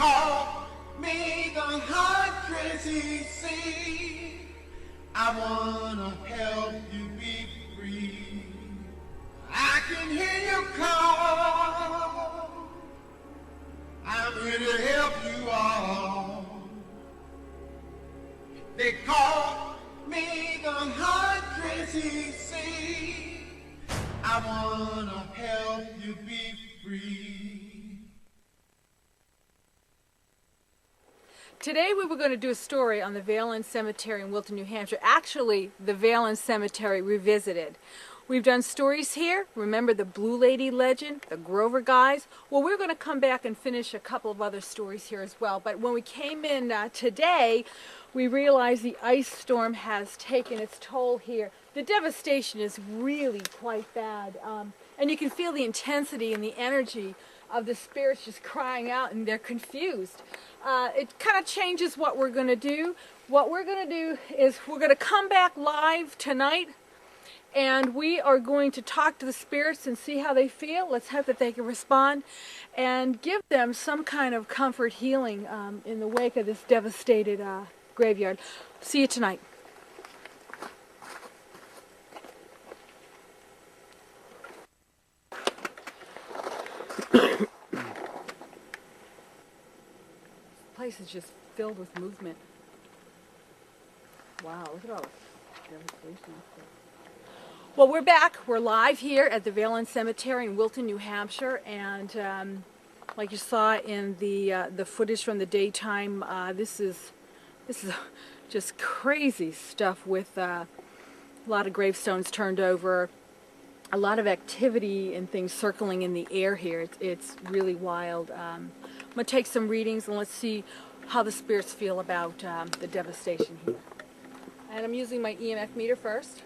call me the Huntress, you see. I wanna help you be free. I can hear you call. I'm here to help you all. They call me the Huntress, you see. I wanna help you be free. Today we were going to do a story on the Vale End Cemetery in Wilton, New Hampshire. Actually, the Vale End Cemetery revisited. We've done stories here. Remember the Blue Lady legend, the Grover guys? Well, we're going to come back and finish a couple of other stories here as well. But when we came in today, we realized the ice storm has taken its toll here. The devastation is really quite bad. And you can feel the intensity and the energy of the spirits just crying out, and they're confused. It kind of changes what we're going to do. What we're going to do is we're going to come back live tonight, and we are going to talk to the spirits and see how they feel. Let's hope that they can respond and give them some kind of comfort, healing in the wake of this devastated graveyard. See you tonight. This place is just filled with movement. Wow, look at all the devastation. Well, we're back. We're live here at the Vale End Cemetery in Wilton, New Hampshire, and like you saw in the footage from the daytime, this is just crazy stuff with a lot of gravestones turned over, a lot of activity and things circling in the air here. It's really wild. I'm going to take some readings and let's see how the spirits feel about the devastation here. And I'm using my EMF meter first.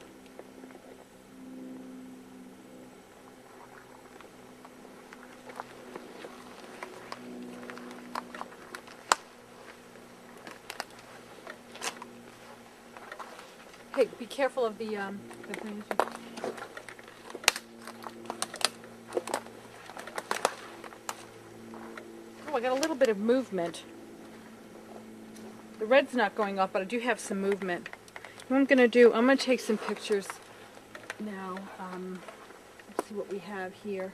Hey, be careful of the things. Oh, I got a little bit of movement. The red's not going off, but I do have some movement. What I'm going to do, I'm going to take some pictures now. Let's see what we have here.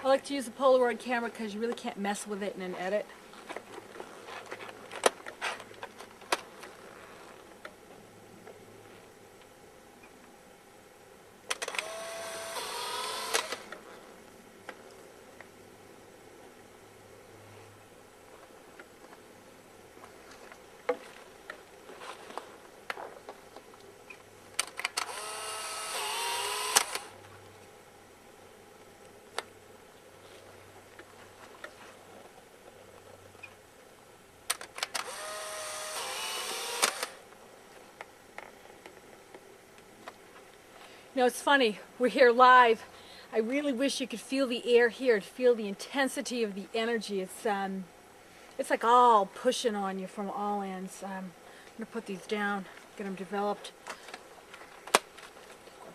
I like to use a Polaroid camera because you really can't mess with it in an edit. You know, it's funny, we're here live. I really wish you could feel the air here, to feel the intensity of the energy. It's like all pushing on you from all ends. I'm going to put these down, get them developed.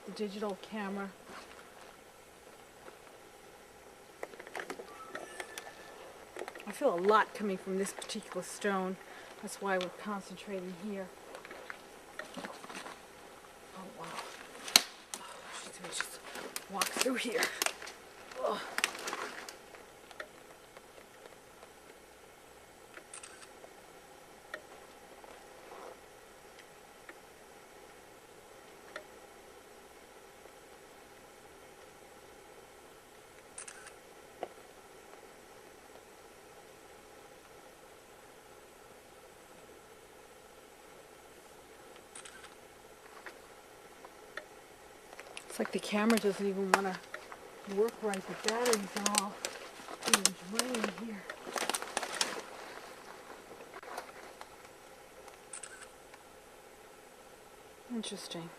The digital camera. I feel a lot coming from this particular stone. That's why we're concentrating here. Let me just walk through here. Oh. It's like the camera doesn't even want to work right. The batteries are all being drained here. Interesting.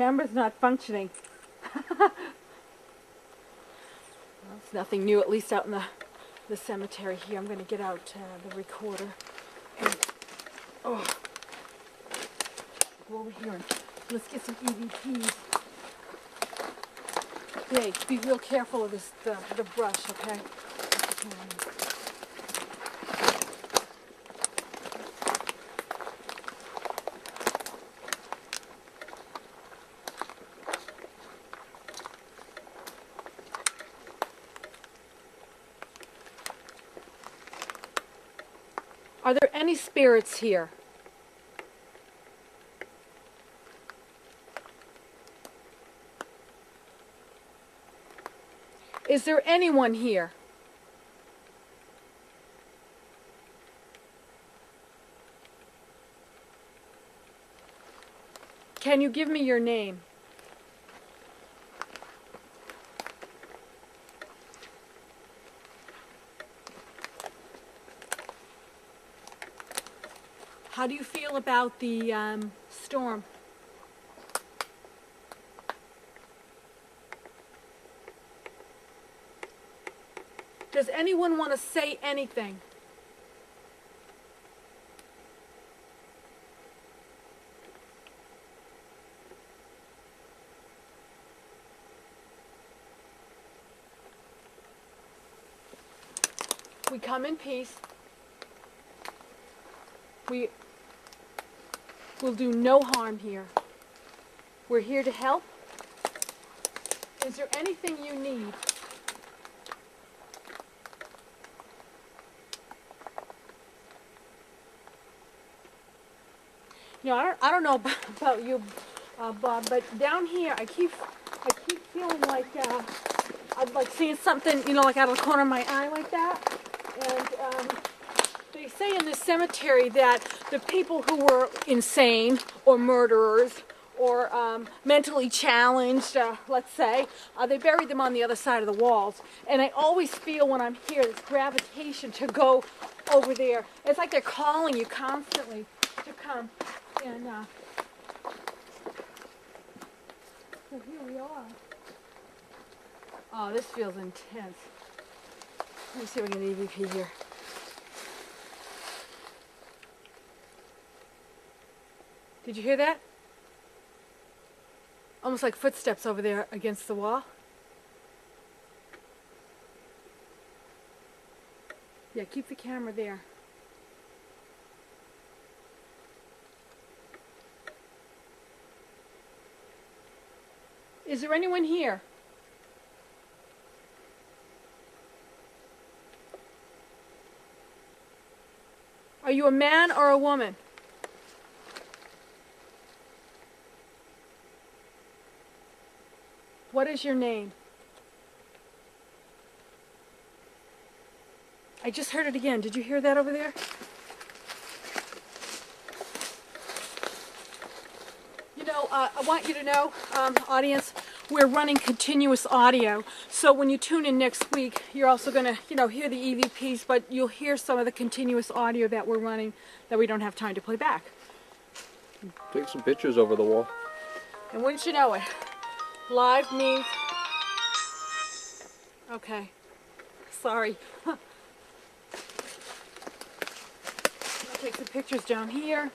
camera's not functioning. Well, it's nothing new, at least out in the cemetery here. I'm going to get out the recorder. And, oh, go over here and let's get some EVPs. Hey, be real careful of this the brush, okay? Are there any spirits here? Is there anyone here? Can you give me your name? How do you feel about the storm? Does anyone want to say anything? We come in peace. We will do no harm here. We're here to help. Is there anything you need? You know, I don't know about you, Bob, but down here I keep feeling like I'm like seeing something, you know, like out of the corner of my eye like that. And they say in this cemetery that the people who were insane or murderers or mentally challenged, let's say, they buried them on the other side of the walls. And I always feel when I'm here this gravitation to go over there. It's like they're calling you constantly to come. And so here we are. Oh, this feels intense. Let me see if we can EVP here. Did you hear that? Almost like footsteps over there against the wall. Yeah, keep the camera there. Is there anyone here? Are you a man or a woman? What is your name? I just heard it again. Did you hear that over there? You know, I want you to know, audience, we're running continuous audio. So when you tune in next week, you're also going to, you know, hear the EVPs, but you'll hear some of the continuous audio that we're running that we don't have time to play back. Take some pictures over the wall. And wouldn't you know it, live means... Okay. Sorry. I'll take some pictures down here.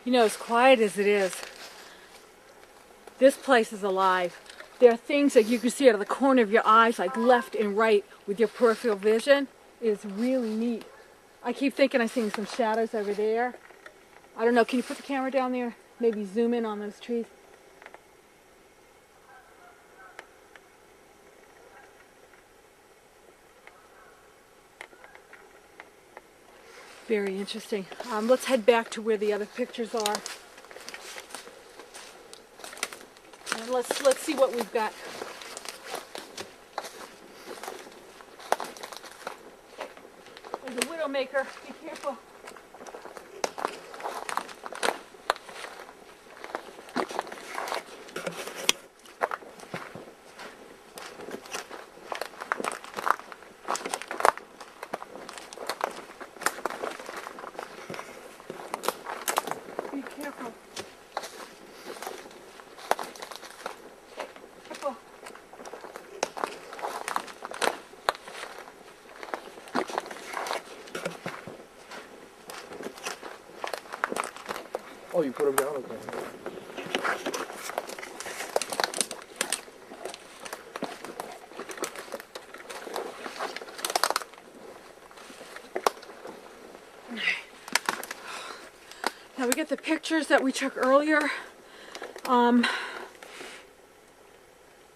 You know, as quiet as it is, this place is alive. There are things that you can see out of the corner of your eyes, like left and right with your peripheral vision. It is really neat. I keep thinking I'm seeing some shadows over there. I don't know, can you put the camera down there? Maybe zoom in on those trees. Very interesting. Let's head back to where the other pictures are. And let's see what we've got. There's a widowmaker. Be careful. Be careful. Careful. Oh, you put them down again. Now we get the pictures that we took earlier. I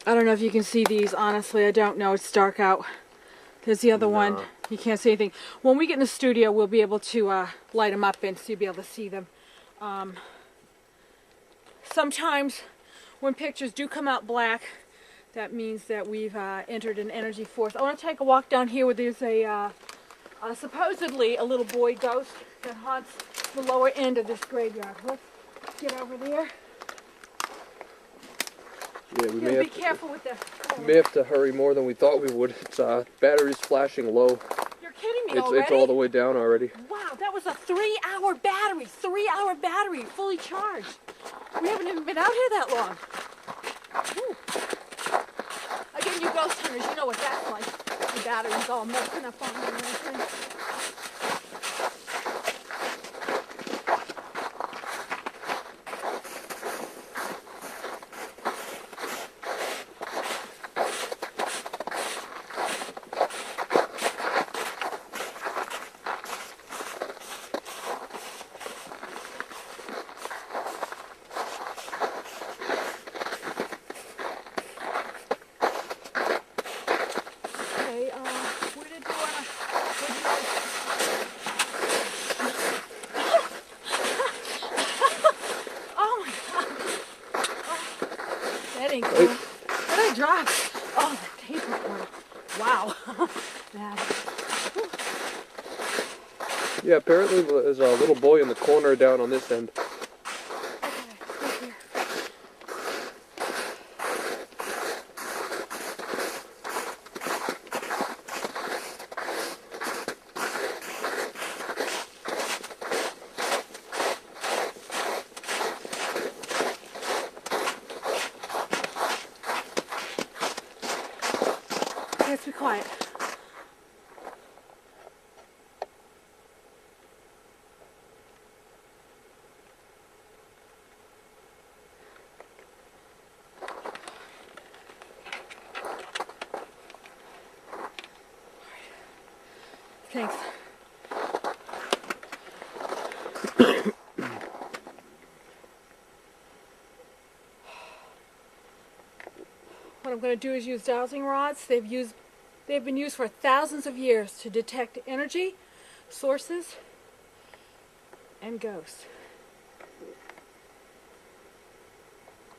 don't know if you can see these, honestly. I don't know. It's dark out. There's the other one. You can't see anything. When we get in the studio, we'll be able to light them up and so you'll be able to see them. Sometimes when pictures do come out black, that means that we've entered an energy force. I want to take a walk down here where there's a supposedly a little boy ghost that haunts the lower end of this graveyard. Let's get over there. Yeah, we Be careful with this. may have to hurry more than we thought we would. It's battery's flashing low. You're kidding me already? It's all the way down already. Wow, that was a 3-hour battery. 3-hour battery, fully charged. We haven't even been out here that long. Whew. Again, you ghost hunters, you know what that's like. The battery's all messing up on me and everything. That ain't cool. What did I drop? Oh, the tape recorder. Wow. Yeah, apparently there's a little boy in the corner down on this end. Let's be quiet. Thanks. What I'm going to do is use dowsing rods. They've been used for thousands of years to detect energy, sources, and ghosts.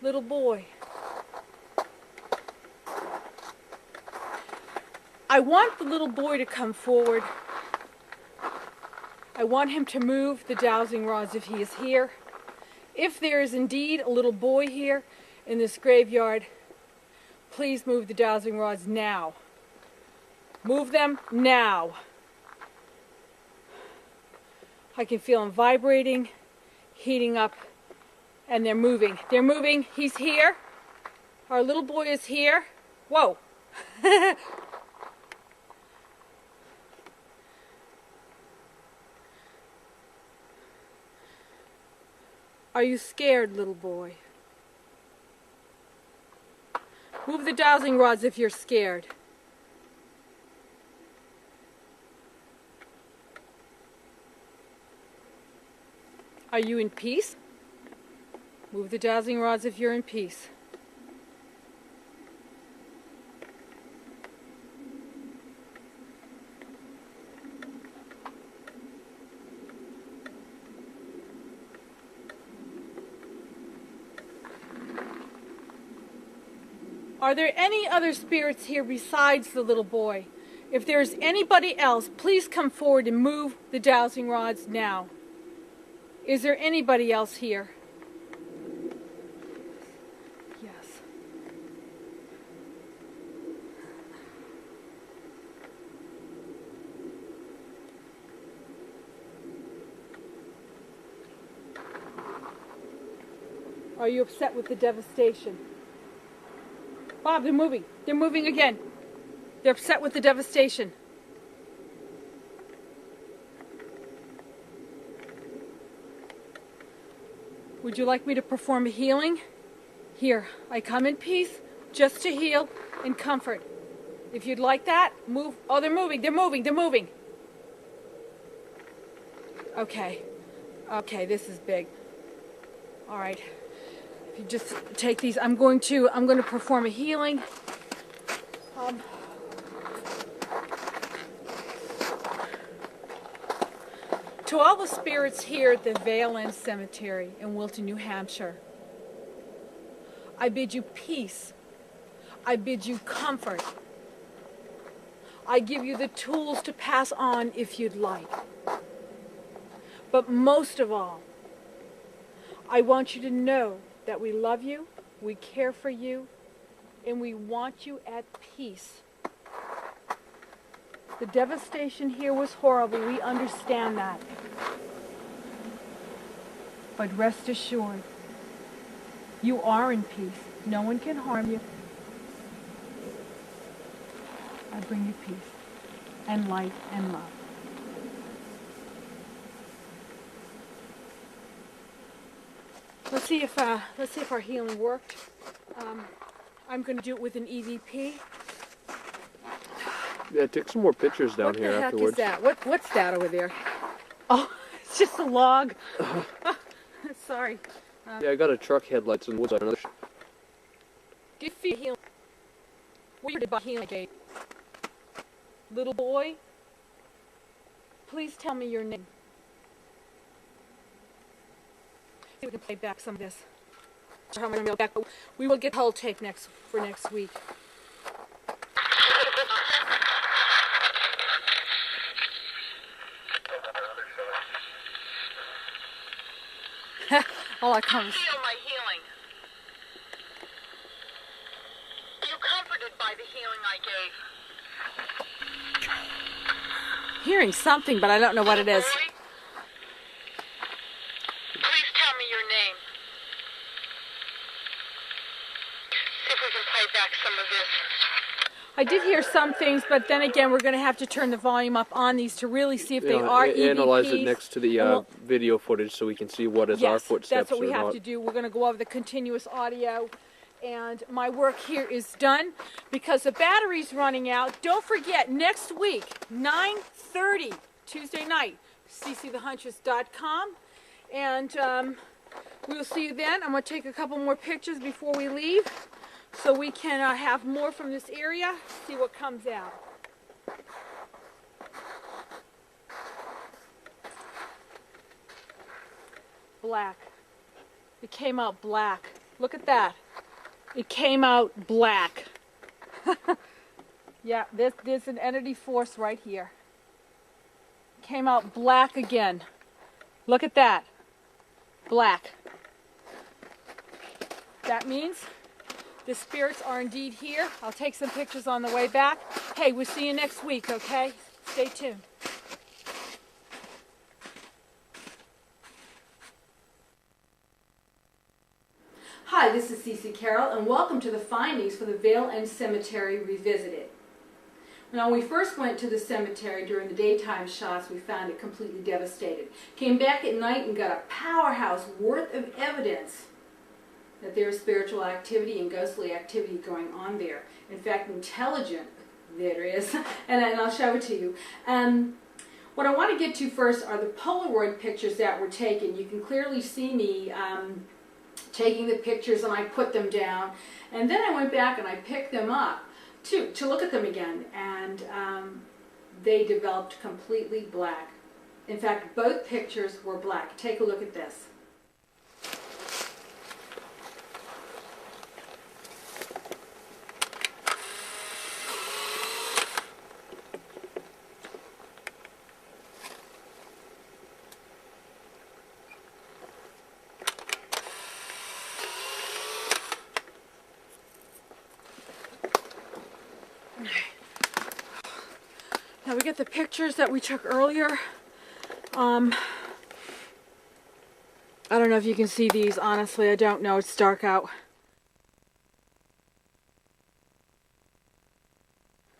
Little boy. I want the little boy to come forward. I want him to move the dowsing rods if he is here. If there is indeed a little boy here in this graveyard, please move the dowsing rods now. Move them now. I can feel them vibrating, heating up, and they're moving. They're moving. He's here. Our little boy is here. Whoa. Are you scared, little boy? Move the dowsing rods if you're scared. Are you in peace? Move the dowsing rods if you're in peace. Are there any other spirits here besides the little boy? If there's anybody else, please come forward and move the dowsing rods now. Is there anybody else here? Yes. Are you upset with the devastation? Bob, they're moving. They're moving again. They're upset with the devastation. Would you like me to perform a healing? Here, I come in peace just to heal and comfort. If you'd like that, move. Oh, they're moving. They're moving. They're moving. Okay. Okay, this is big. All right. If you just take these, I'm going to perform a healing. To all the spirits here at the Vale End Cemetery in Wilton, New Hampshire, I bid you peace. I bid you comfort. I give you the tools to pass on if you'd like. But most of all, I want you to know that we love you, we care for you, and we want you at peace. The devastation here was horrible. We understand that. But rest assured, you are in peace. No one can harm you. I bring you peace and light and love. Let's see if our healing worked. I'm going to do it with an EVP. Yeah, take some more pictures down here afterwards. What the heck is that? What's that over there? Oh, it's just a log. Sorry. Yeah, I got a truck headlights in the woods. Give me healing. What did healing gate? Little boy, please tell me your name. See if we can play back some of this. How am I going to back? We will get whole tape for next week. All I come. Feel my healing. Are you comforted by the healing I gave? Hearing something, but I don't know what it is. Boy, please tell me your name. See if we can play back some of this. I did hear some things, but then again, we're going to have to turn the volume up on these to really see if they are EVPs. Analyze it next to the video footage so we can see what is our footsteps. Yes, that's what we have to do. We're going to go over the continuous audio, and my work here is done because the battery's running out. Don't forget, next week, 9:30, Tuesday night, ccthehuntress.com, and we will see you then. I'm going to take a couple more pictures before we leave, so we can have more from this area, see what comes out. Black. It came out black. Look at that. It came out black. Yeah, there's an entity force right here. Came out black again. Look at that. Black. That means the spirits are indeed here. I'll take some pictures on the way back. Hey, we'll see you next week, okay? Stay tuned. Hi, this is Cece Carroll, and welcome to the findings for the Vale End Cemetery Revisited. When we first went to the cemetery during the daytime shots, we found it completely devastated. Came back at night and got a powerhouse worth of evidence that there is spiritual activity and ghostly activity going on there. In fact, intelligent there is, and I'll show it to you. What I want to get to first are the Polaroid pictures that were taken. You can clearly see me taking the pictures, and I put them down. And then I went back and I picked them up to look at them again, and they developed completely black. In fact, both pictures were black. Take a look at this. Now we get the pictures that we took earlier. I don't know if you can see these, honestly. I don't know. It's dark out.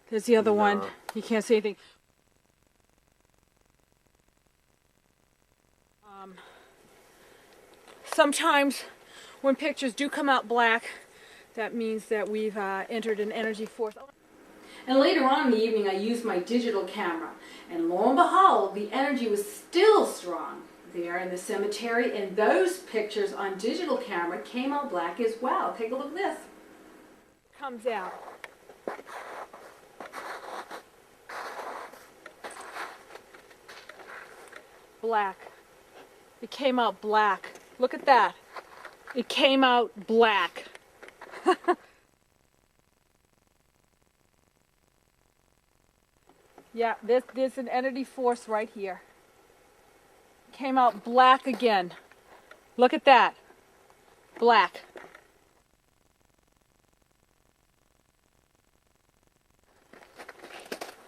There's the other one. You can't see anything. Sometimes when pictures do come out black, that means that we've entered an energy force. And later on in the evening, I used my digital camera. And lo and behold, the energy was still strong there in the cemetery. And those pictures on digital camera came out black as well. Take a look at this. Comes out. Black. It came out black. Look at that. It came out black. Yeah, there's an energy force right here. Came out black again. Look at that. Black.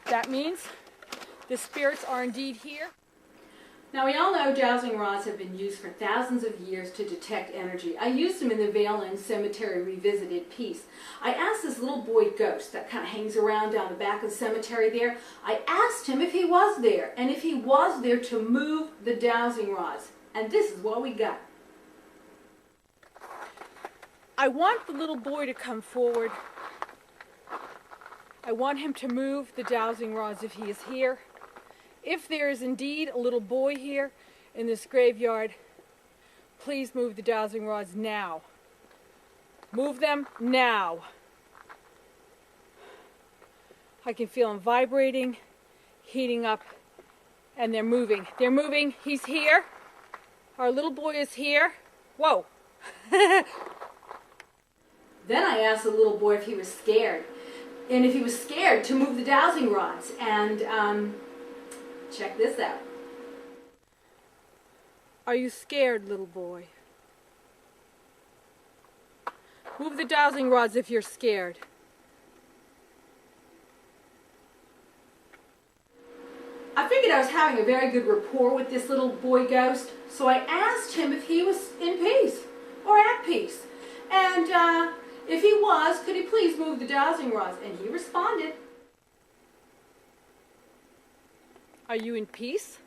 That means the spirits are indeed here. Now we all know dowsing rods have been used for thousands of years to detect energy. I used them in the Vale End Cemetery Revisited piece. I asked this little boy ghost that kind of hangs around down the back of the cemetery there, I asked him if he was there, and if he was there to move the dowsing rods. And this is what we got. I want the little boy to come forward. I want him to move the dowsing rods if he is here. If there is indeed a little boy here in this graveyard, please move the dowsing rods now. Move them now. I can feel them vibrating, heating up, and they're moving. They're moving. He's here. Our little boy is here. Whoa. Then I asked the little boy if he was scared. And if he was scared to move the dowsing rods. And check this out. Are you scared, little boy? Move the dowsing rods if you're scared. I figured I was having a very good rapport with this little boy ghost, so I asked him if he was in peace or at peace. And if he was, could he please move the dowsing rods? And he responded. Are you in peace?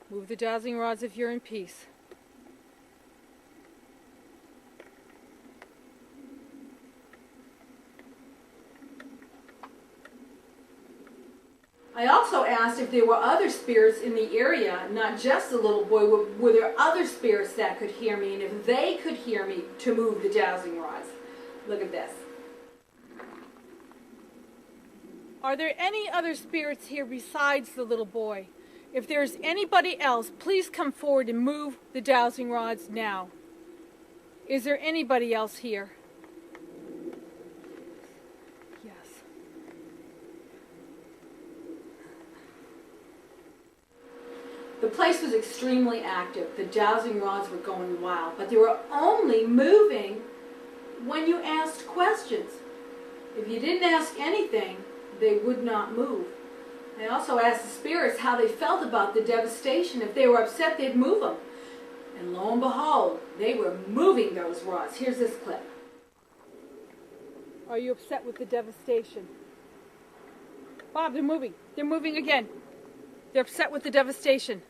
Move the dowsing rods if you're in peace. I also asked if there were other spirits in the area, not just the little boy. Were there other spirits that could hear me, and if they could hear me, to move the dowsing rods? Look at this. Are there any other spirits here besides the little boy? If there's anybody else, please come forward and move the dowsing rods now. Is there anybody else here? Yes. The place was extremely active. The dowsing rods were going wild, but they were only moving when you asked questions. If you didn't ask anything, they would not move. I also asked the spirits how they felt about the devastation. If they were upset, they'd move them. And lo and behold, they were moving those rods. Here's this clip. Are you upset with the devastation? Bob, they're moving. They're moving again. They're upset with the devastation.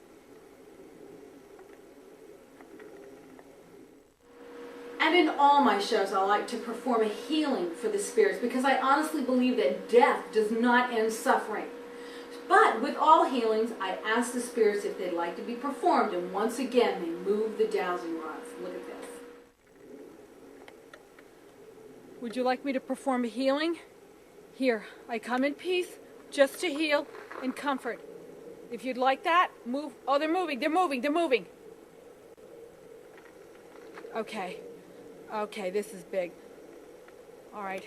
And in all my shows, I like to perform a healing for the spirits because I honestly believe that death does not end suffering. But with all healings, I ask the spirits if they'd like to be performed, and once again, they move the dowsing rods. Look at this. Would you like me to perform a healing? Here, I come in peace just to heal and comfort. If you'd like that, move. Oh, they're moving, they're moving, they're moving. Okay. Okay, this is big. All right.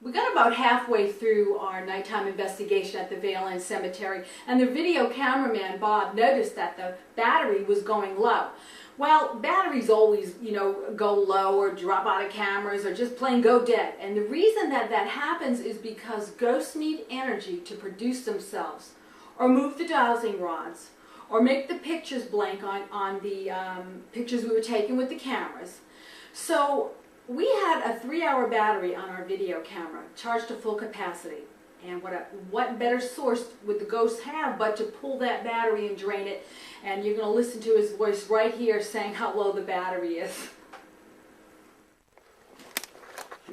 We got about halfway through our nighttime investigation at the Vale End Cemetery, and the video cameraman, Bob, noticed that the battery was going low. Well, batteries always, go low or drop out of cameras or just plain go dead. And the reason that that happens is because ghosts need energy to produce themselves, or move the dowsing rods, or make the pictures blank on the pictures we were taking with the cameras. So we had a 3-hour battery on our video camera, charged to full capacity. And what better source would the ghost have but to pull that battery and drain it? And you're going to listen to his voice right here saying how low the battery is.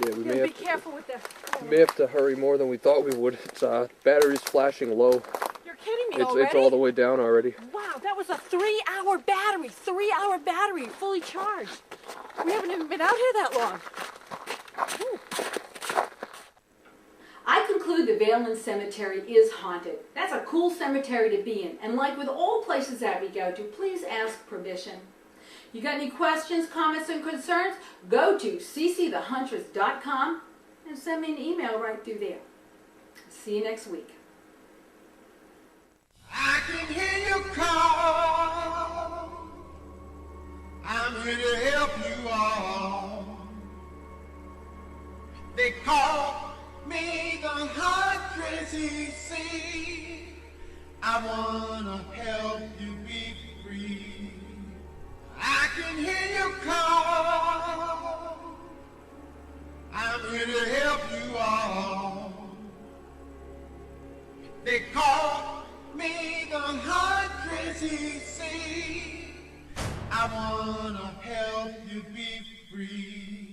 Yeah, we Be careful with that. may have to hurry more than we thought we would. It's battery's flashing low. You're kidding me already? It's all the way down already. Wow, that was a 3-hour battery. 3-hour battery, fully charged. We haven't even been out here that long. Ooh. I conclude the Vale End Cemetery is haunted. That's a cool cemetery to be in. And like with all places that we go to, please ask permission. You got any questions, comments, and concerns? Go to ccthehuntress.com and send me an email right through there. See you next week. I can hear you call. I'm here to help you all. They call me the Huntress, you see. I wanna help you be free. I can hear you call. I'm here to help you all. They call me the Huntress, you see. I wanna help you be free.